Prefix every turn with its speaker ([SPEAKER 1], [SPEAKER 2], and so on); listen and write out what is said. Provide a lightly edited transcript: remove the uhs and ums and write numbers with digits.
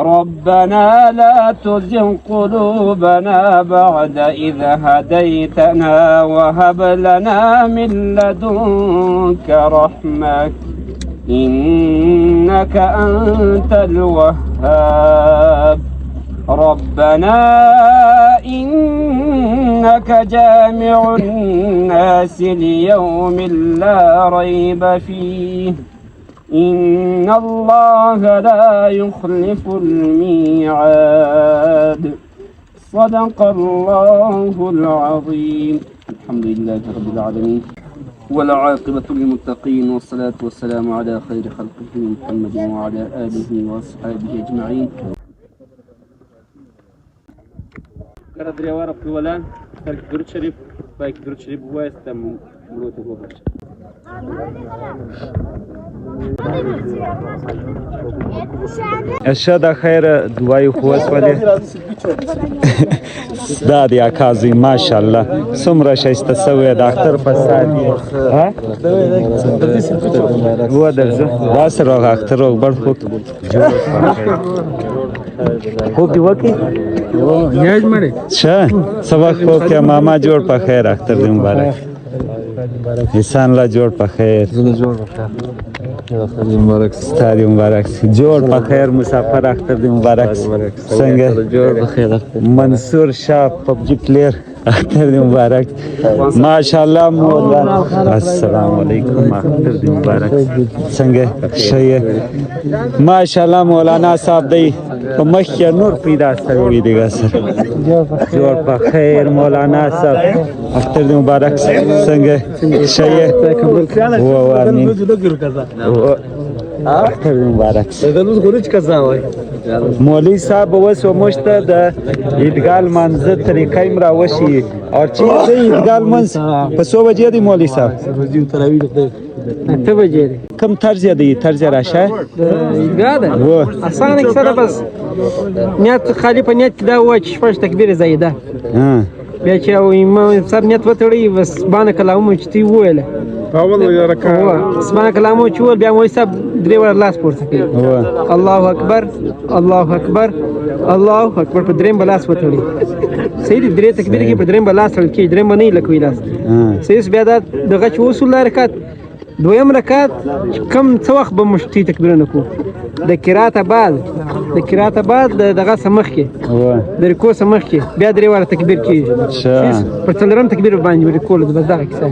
[SPEAKER 1] ربنا لا تزغ قلوبنا بعد إذ هديتنا وهب لنا من لدنك رحمة إنك أنت الوهاب ربنا إنك جامع الناس ليوم لا ريب فيه إن الله لا يخلف الميعاد صدق الله العظيم. الحمد لله رب العالمين والعاقبة للمتقين والصلاة والسلام على خير خلقه محمد وعلى آله وأصحابه أجمعين. كرد ريوارة الولان ترك درود شريف بايك درود شريف واستم ملوت وبرش
[SPEAKER 2] اشهد خیر دوای خوست ولی دادی اکازی ماشاءالله سمره شایسته سوی دکتر پسر ها و درزه واس رو اختر رو بر خوب خوب دی وکی نیاز مره چه سبق خوب که ماما جوړ په خیر اختر دې مبارک انسان لا جوړ په خیر ستادی مبارک جوړ په خیر مسافر اختر دې مبارک څنګه جوړ په خیر منصور شاه پبجی پلیر اختر دې مبارک ماشاءالله مولانا السلام علیکم اختر دې مبارک څنګه شي ماشاءالله مولانا صاحب دې په مخ نور پیدا شوی دی ګسر جوړ په خیر مولانا صاحب اختر دې مبارک څنګه شي و امين اختر دې مبارک دلته خروج کزا وای مولوی صاحب وسو مشته د عیدګال منځ طریقې مرا وشي او چې عیدګال منځ په 100 بجې دی مولوی صاحب ته بجې کم طرز دی طرز راشه عیدګال و اسانه کیسه بس نیت خالی په نیت دا و چې شپږ تکبیر زیاده بیا چې او امام صاحب نیت وتړي بس باندې کلامو چې تی ویله اول یو رکعت سبحان کلامو چې ول بیا مولوی صاحب درې ور لاس پورته کوي الله اکبر الله اکبر الله اکبر په دریم بلاس وتړي صحیح درې تکبیر کې په دریم بلاس تړي کې دریم نه لکوي لاس صحیح بیا دغه چې وصول رکعت دویم رکعت کم څو وخت به مشتی تکبیر نه کو د قرات بعد دغه سمخ کې د رکوع سمخ کې بیا درې ور تکبیر کې پر څلورم تکبیر باندې رکوع د بس دغه